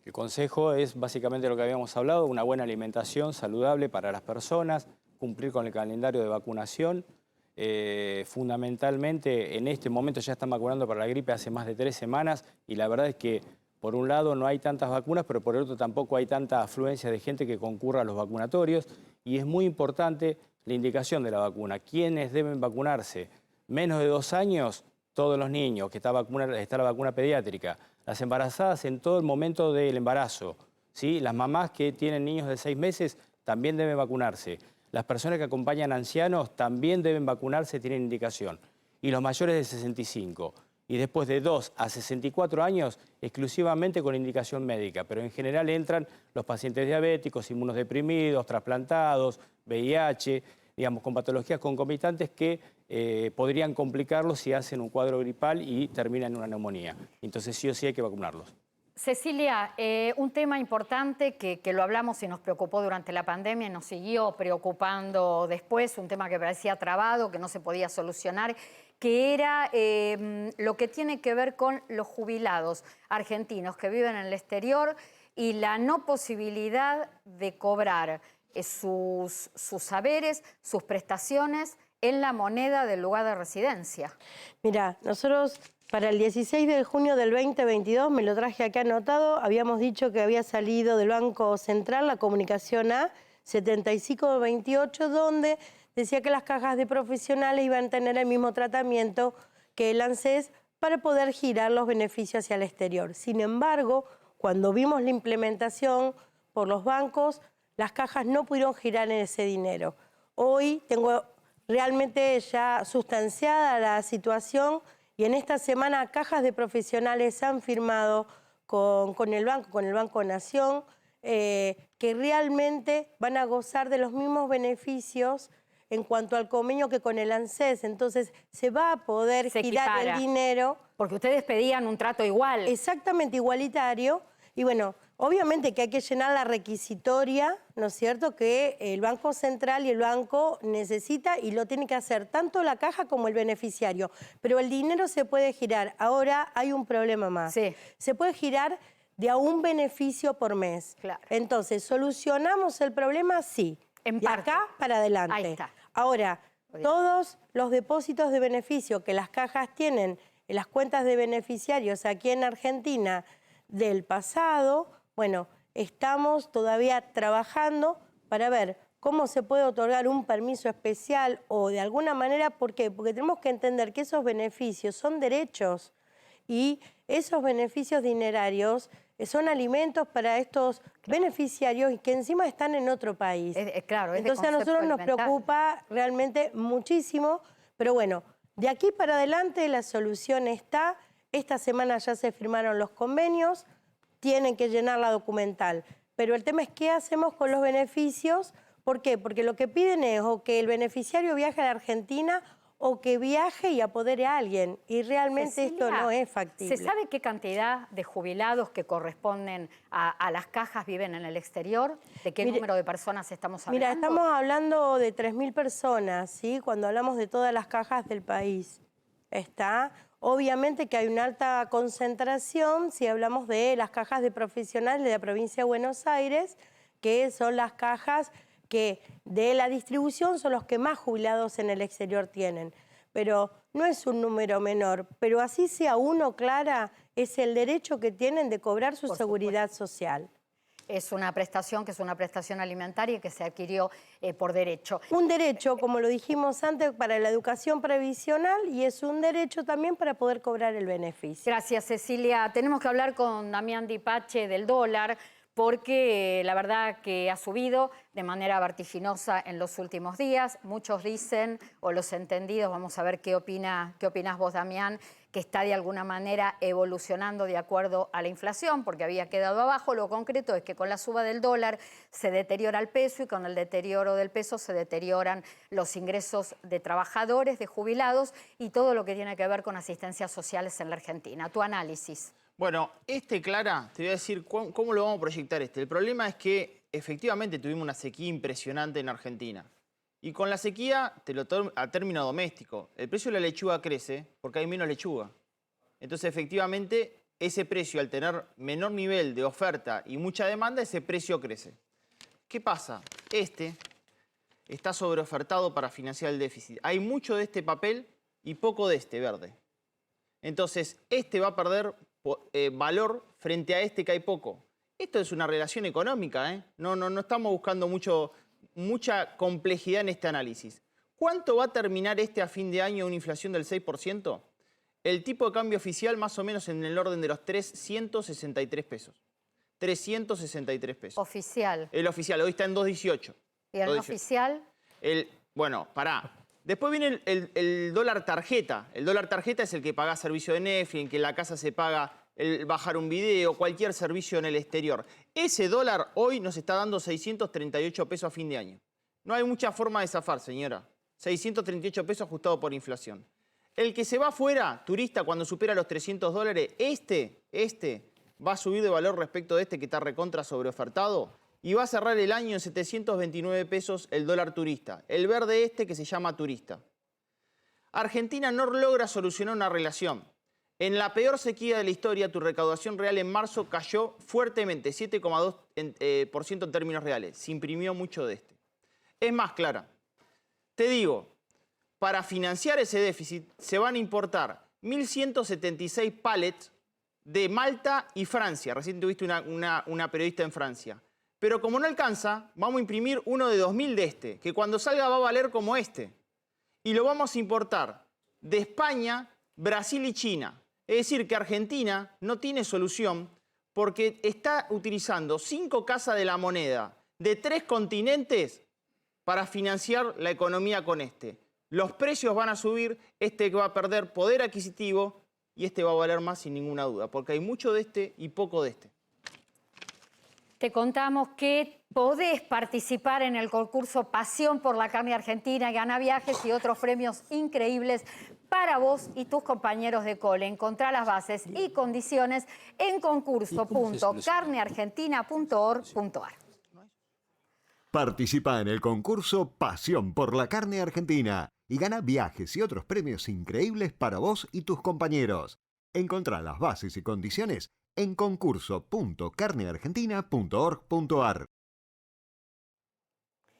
El consejo es básicamente lo que habíamos hablado, una buena alimentación saludable para las personas, cumplir con el calendario de vacunación. Fundamentalmente, en este momento ya están vacunando para la gripe hace más de 3 semanas y la verdad es que por un lado no hay tantas vacunas, pero por el otro tampoco hay tanta afluencia de gente que concurra a los vacunatorios y es muy importante la indicación de la vacuna. ¿Quiénes deben vacunarse? Menos de 2 años, todos los niños, que está la vacuna pediátrica. Las embarazadas en todo el momento del embarazo, ¿sí? Las mamás que tienen niños de 6 meses también deben vacunarse. Las personas que acompañan a ancianos también deben vacunarse, tienen indicación. Y los mayores de 65. Y después de 2 a 64 años, exclusivamente con indicación médica. Pero en general entran los pacientes diabéticos, inmunodeprimidos, trasplantados, VIH, digamos, con patologías concomitantes que podrían complicarlos si hacen un cuadro gripal y terminan en una neumonía. Entonces sí o sí hay que vacunarlos. Cecilia, un tema importante que lo hablamos y nos preocupó durante la pandemia y nos siguió preocupando después, un tema que parecía trabado, que no se podía solucionar, que era lo que tiene que ver con los jubilados argentinos que viven en el exterior y la no posibilidad de cobrar sus saberes, sus prestaciones en la moneda del lugar de residencia. Mira, nosotros para el 16 de junio del 2022, me lo traje acá anotado, habíamos dicho que había salido del Banco Central la comunicación A7528, donde decía que las cajas de profesionales iban a tener el mismo tratamiento que el ANSES para poder girar los beneficios hacia el exterior. Sin embargo, cuando vimos la implementación por los bancos, las cajas no pudieron girar en ese dinero. Hoy tengo realmente ya sustanciada la situación y en esta semana cajas de profesionales han firmado con el Banco Nación, que realmente van a gozar de los mismos beneficios en cuanto al convenio que con el ANSES. Entonces se va a poder girar el dinero. Porque ustedes pedían un trato igual. Exactamente, igualitario. Y bueno, obviamente que hay que llenar la requisitoria, ¿no es cierto?, que el Banco Central y el banco necesita y lo tiene que hacer tanto la caja como el beneficiario. Pero el dinero se puede girar. Ahora hay un problema más. Sí. Se puede girar de a un beneficio por mes. Claro. Entonces, ¿solucionamos el problema? Sí. En de parte. acá para adelante. Ahí está. Ahora, todos los depósitos de beneficio que las cajas tienen las cuentas de beneficiarios aquí en Argentina del pasado, bueno, estamos todavía trabajando para ver cómo se puede otorgar un permiso especial o de alguna manera, ¿por qué? Porque tenemos que entender que esos beneficios son derechos y esos beneficios dinerarios son alimentos para estos beneficiarios y que encima están en otro país. Claro, entonces a nosotros nos preocupa realmente muchísimo, pero bueno, de aquí para adelante la solución está. Esta semana ya se firmaron los convenios, tienen que llenar la documental, pero el tema es qué hacemos con los beneficios. ¿Por qué? Porque lo que piden es o que el beneficiario viaje a la Argentina o que viaje y apodere a alguien. Y realmente Cecilia, esto no es factible. ¿Se sabe qué cantidad de jubilados que corresponden a las cajas viven en el exterior? ¿De qué número de personas estamos hablando? Mira, estamos hablando de 3.000 personas, ¿sí? Cuando hablamos de todas las cajas del país. Obviamente que hay una alta concentración si hablamos de las cajas de profesionales de la provincia de Buenos Aires, que son las cajas que de la distribución son los que más jubilados en el exterior tienen. Pero no es un número menor, pero así sea uno, Clara, es el derecho que tienen de cobrar su seguridad social. Es una prestación que es una prestación alimentaria que se adquirió por derecho. Un derecho, como lo dijimos antes, para la educación previsional y es un derecho también para poder cobrar el beneficio. Gracias, Cecilia. Tenemos que hablar con Damián Dipache del dólar, porque la verdad que ha subido de manera vertiginosa en los últimos días. Muchos dicen, o los entendidos, vamos a ver qué opinás vos, Damián, que está de alguna manera evolucionando de acuerdo a la inflación, porque había quedado abajo. Lo concreto es que con la suba del dólar se deteriora el peso y con el deterioro del peso se deterioran los ingresos de trabajadores, de jubilados y todo lo que tiene que ver con asistencias sociales en la Argentina. Tu análisis. Bueno, Clara, te voy a decir cómo lo vamos a proyectar El problema es que efectivamente tuvimos una sequía impresionante en Argentina. Y con la sequía, a término doméstico, el precio de la lechuga crece porque hay menos lechuga. Entonces, efectivamente, ese precio, al tener menor nivel de oferta y mucha demanda, ese precio crece. ¿Qué pasa? Está sobreofertado para financiar el déficit. Hay mucho de este papel y poco de este verde. Entonces, va a perder valor frente a que hay poco. Esto es una relación económica, No estamos buscando mucha complejidad en este análisis. ¿Cuánto va a terminar a fin de año una inflación del 6%? El tipo de cambio oficial más o menos en el orden de los 363 pesos. 363 pesos. Oficial. El oficial, hoy está en 2.18. ¿Y el no oficial? Bueno, pará. Después viene el dólar tarjeta. El dólar tarjeta es el que paga servicio de Netflix, en que en la casa se paga el bajar un video, cualquier servicio en el exterior. Ese dólar hoy nos está dando 638 pesos a fin de año. No hay mucha forma de zafar, señora. 638 pesos ajustado por inflación. El que se va afuera, turista, cuando supera los 300 dólares, va a subir de valor respecto de que está recontra sobreofertado. Y va a cerrar el año en 729 pesos el dólar turista. El verde que se llama turista. Argentina no logra solucionar una relación. En la peor sequía de la historia, tu recaudación real en marzo cayó fuertemente, 7,2% en términos reales. Se imprimió mucho de Es más, Clara, te digo, para financiar ese déficit se van a importar 1.176 pallets de Malta y Francia. Recién tuviste una periodista en Francia. Pero como no alcanza, vamos a imprimir uno de 2.000 de que cuando salga va a valer como Y lo vamos a importar de España, Brasil y China. Es decir, que Argentina no tiene solución porque está utilizando 5 casas de la moneda de 3 continentes para financiar la economía con Los precios van a subir, va a perder poder adquisitivo y va a valer más sin ninguna duda, porque hay mucho de y poco de Te contamos que podés participar en el concurso Pasión por la Carne Argentina, gana viajes y otros premios increíbles para vos y tus compañeros de cole. Encontrá las bases y condiciones en concurso.carneargentina.org.ar. Participa en el concurso Pasión por la Carne Argentina y gana viajes y otros premios increíbles para vos y tus compañeros. Encontrá las bases y condiciones en concurso.carneargentina.org.ar.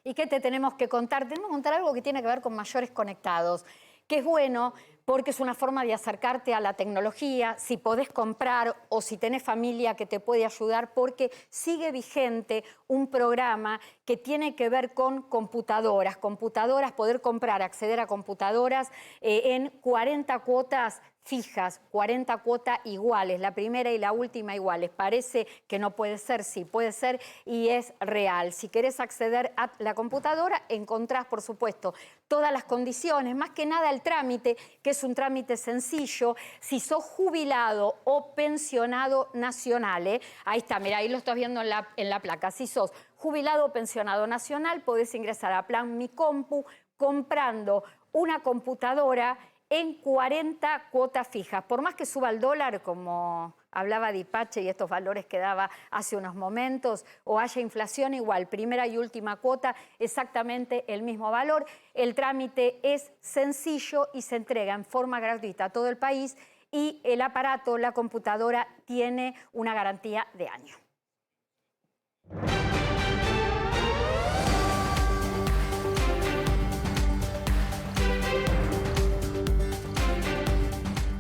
¿Y qué te tenemos que contar? Tenemos que contar algo que tiene que ver con mayores conectados. que es bueno porque es una forma de acercarte a la tecnología, si podés comprar o si tenés familia que te puede ayudar, porque sigue vigente un programa que tiene que ver con computadoras, poder comprar, acceder a computadoras en 40 cuotas fijas, 40 cuotas iguales, la primera y la última iguales. Parece que no puede ser, sí puede ser y es real. Si querés acceder a la computadora, encontrás, por supuesto, todas las condiciones, más que nada el trámite, que es un trámite sencillo. Si sos jubilado o pensionado nacional, ahí está, mira, ahí lo estás viendo en la placa. Si sos jubilado o pensionado nacional, podés ingresar a Plan Mi Compu comprando una computadora en 40 cuotas fijas. Por más que suba el dólar, como hablaba Dipache y estos valores que daba hace unos momentos, o haya inflación, igual, primera y última cuota, exactamente el mismo valor. El trámite es sencillo y se entrega en forma gratuita a todo el país y el aparato, la computadora, tiene una garantía de año.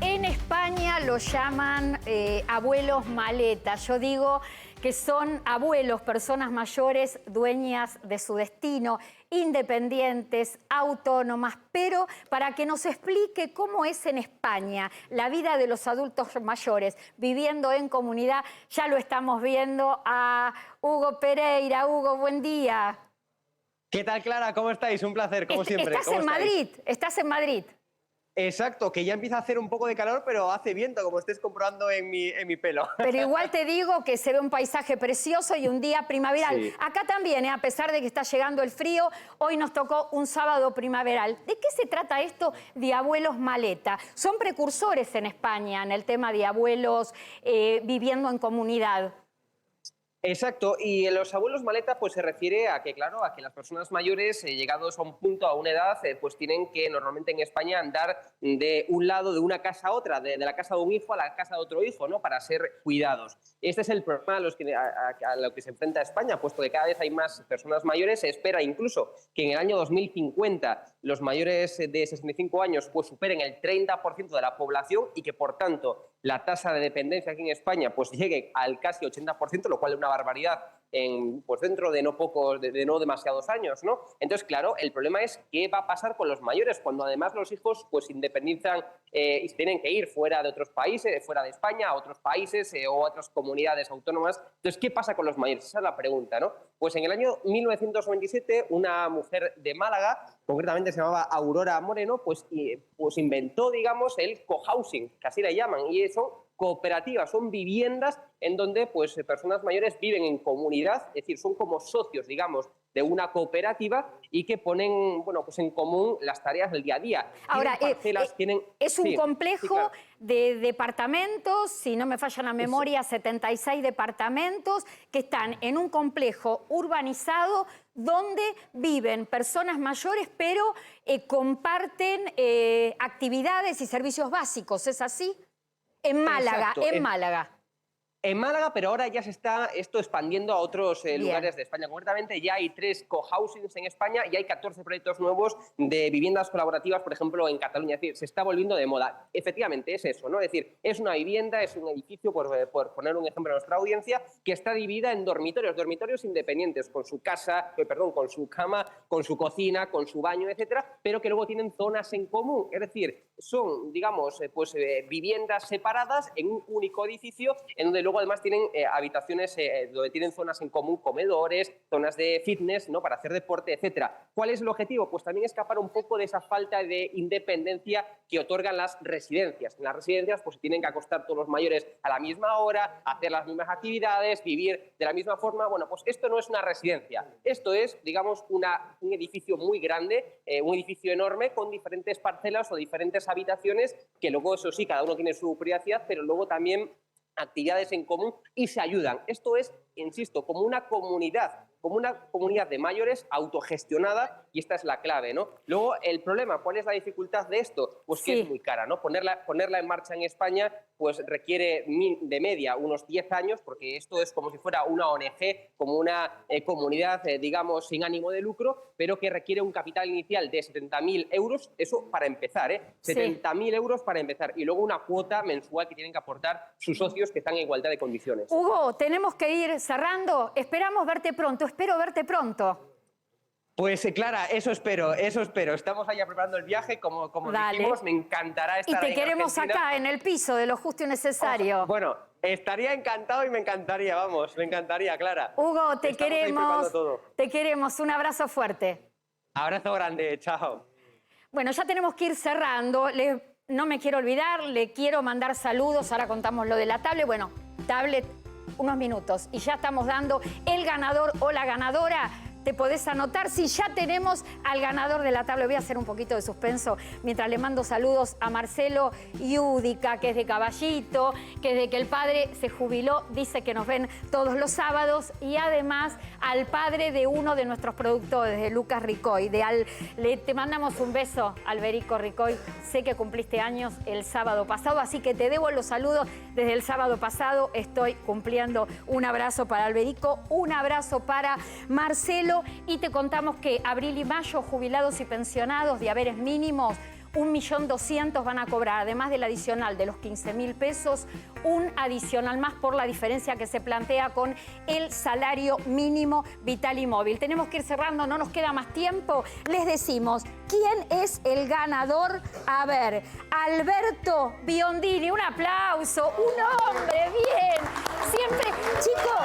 En España lo llaman abuelos maletas. Yo digo que son abuelos, personas mayores, dueñas de su destino, independientes, autónomas, pero para que nos explique cómo es en España la vida de los adultos mayores viviendo en comunidad, ya lo estamos viendo a Hugo Pereira. Hugo, buen día. ¿Qué tal, Clara? ¿Cómo estáis? Un placer, como siempre. Estás en Madrid, estás en Madrid. Exacto, que ya empieza a hacer un poco de calor, pero hace viento, como estés comprobando en mi pelo. Pero igual te digo que se ve un paisaje precioso y un día primaveral. Sí. Acá también, a pesar de que está llegando el frío, hoy nos tocó un sábado primaveral. ¿De qué se trata esto de abuelos maleta? Son precursores en España en el tema de abuelos viviendo en comunidad. Exacto, y los abuelos maleta pues se refiere a que, claro, a que las personas mayores llegados a un punto, a una edad, pues tienen que normalmente en España andar de un lado, de una casa a otra, de la casa de un hijo a la casa de otro hijo, ¿no? Para ser cuidados. Este es el problema a lo que se enfrenta España, puesto que cada vez hay más personas mayores. Se espera incluso que en el año 2050 los mayores de 65 años pues superen el 30% de la población y que, por tanto, la tasa de dependencia aquí en España pues llegue al casi 80%, lo cual es una barbaridad pues dentro de no no demasiados años, ¿no? Entonces, claro, el problema es qué va a pasar con los mayores cuando además los hijos pues independizan y tienen que ir fuera de otros países, fuera de España, a otros países o a otras comunidades autónomas. Entonces, ¿qué pasa con los mayores? Esa es la pregunta, ¿no? Pues en el año 1997, una mujer de Málaga, concretamente se llamaba Aurora Moreno, pues inventó, digamos, el cohousing, que así le llaman, y eso cooperativas, son viviendas en donde pues, personas mayores viven en comunidad, es decir, son como socios, digamos, de una cooperativa y que ponen, bueno, pues en común las tareas del día a día. Ahora, es un complejo claro, de departamentos, si no me falla la memoria, 76 departamentos que están en un complejo urbanizado donde viven personas mayores, pero comparten actividades y servicios básicos, ¿es así? En Málaga, exacto, en Málaga. En Málaga, pero ahora ya se está esto expandiendo a otros lugares de España. Concretamente ya hay 3 cohousings en España y hay 14 proyectos nuevos de viviendas colaborativas, por ejemplo, en Cataluña. Es decir, se está volviendo de moda. Efectivamente, es eso, ¿no? Es decir, es una vivienda, es un edificio, por poner un ejemplo a nuestra audiencia, que está dividida en dormitorios independientes, con su casa, con su cama, con su cocina, con su baño, etcétera, pero que luego tienen zonas en común. Es decir, son, digamos, viviendas separadas en un único edificio, en donde luego además tienen habitaciones donde tienen zonas en común, comedores, zonas de fitness, ¿no? Para hacer deporte, etcétera. ¿Cuál es el objetivo? Pues también escapar un poco de esa falta de independencia que otorgan las residencias. En las residencias pues tienen que acostar todos los mayores a la misma hora, hacer las mismas actividades, vivir de la misma forma. Bueno, pues esto no es una residencia. Esto es, digamos, un edificio muy grande, un edificio enorme con diferentes parcelas o diferentes habitaciones que luego, eso sí, cada uno tiene su privacidad, pero luego también actividades en común y se ayudan. Esto es, insisto, como una comunidad de mayores autogestionada, y esta es la clave, ¿no? Luego, el problema, ¿cuál es la dificultad de esto? Pues que es muy cara, ¿no? Ponerla en marcha en España pues requiere de media unos 10 años, porque esto es como si fuera una ONG, como una comunidad, digamos, sin ánimo de lucro, pero que requiere un capital inicial de 70.000 euros, eso para empezar, 70.000 euros para empezar, y luego una cuota mensual que tienen que aportar sus socios que están en igualdad de condiciones. Hugo, tenemos que ir cerrando. Esperamos verte pronto, espero verte pronto. Pues Clara, eso espero. Estamos allá preparando el viaje, como dijimos, me encantará estar ahí. Y te queremos Argentina. acá, en el piso, de lo justo y necesario. Bueno, estaría encantado y me encantaría, vamos, me encantaría, Clara. Hugo, te queremos, un abrazo fuerte. Abrazo grande, chao. Bueno, ya tenemos que ir cerrando. No me quiero olvidar, le quiero mandar saludos, ahora contamos lo de la tablet. Bueno, tablet, unos minutos, y ya estamos dando el ganador o la ganadora. Te podés anotar si ya tenemos al ganador de la tabla. Voy a hacer un poquito de suspenso mientras le mando saludos a Marcelo Iúdica, que es de Caballito, que desde que el padre se jubiló dice que nos ven todos los sábados, y además al padre de uno de nuestros productores, de Lucas Ricoy. Te mandamos un beso, Alberico Ricoy. Sé que cumpliste años el sábado pasado, así que te debo los saludos desde el sábado pasado. Estoy cumpliendo. Un abrazo para Alberico, un abrazo para Marcelo. Y te contamos que abril y mayo, jubilados y pensionados de haberes mínimos, 1.200.000 van a cobrar, además del adicional de los 15.000 pesos, un adicional más por la diferencia que se plantea con el salario mínimo vital y móvil. Tenemos que ir cerrando, no nos queda más tiempo. Les decimos, ¿quién es el ganador? A ver, Alberto Biondini, un aplauso, un hombre, bien. Siempre, chicos,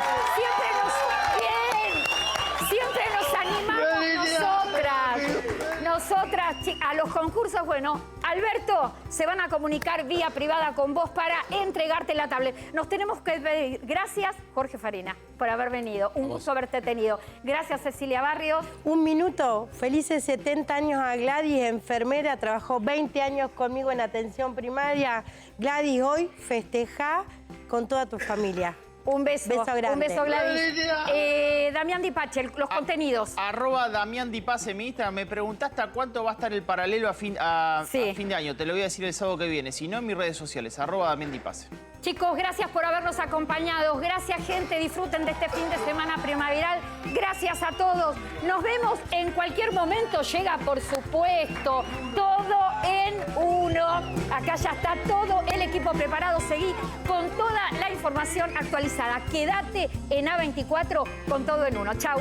siempre nos animamos nosotras a los concursos. Bueno, Alberto, se van a comunicar vía privada con vos para entregarte la tablet. Nos tenemos que pedir. Gracias, Jorge Farina, por haber venido. Un gusto haberte tenido. Gracias, Cecilia Barrios. Un minuto. Felices 70 años a Gladys, enfermera. Trabajó 20 años conmigo en atención primaria. Gladys, hoy festejá con toda tu familia. Un beso. Grande. Un beso, Gladys. Damián Dipache, los contenidos. @Damián Dipache, ministra. Me preguntaste a cuánto va a estar el paralelo a fin de año. Te lo voy a decir el sábado que viene. Si no, en mis redes sociales, @Damián Dipache. Chicos, gracias por habernos acompañado. Gracias, gente. Disfruten de este fin de semana primaveral. Gracias a todos. Nos vemos en cualquier momento. Llega, por supuesto, Todo en Uno. Acá ya está todo el equipo preparado. Seguí con toda la información actualizada. Quédate en A24 con Todo en Uno. Chau.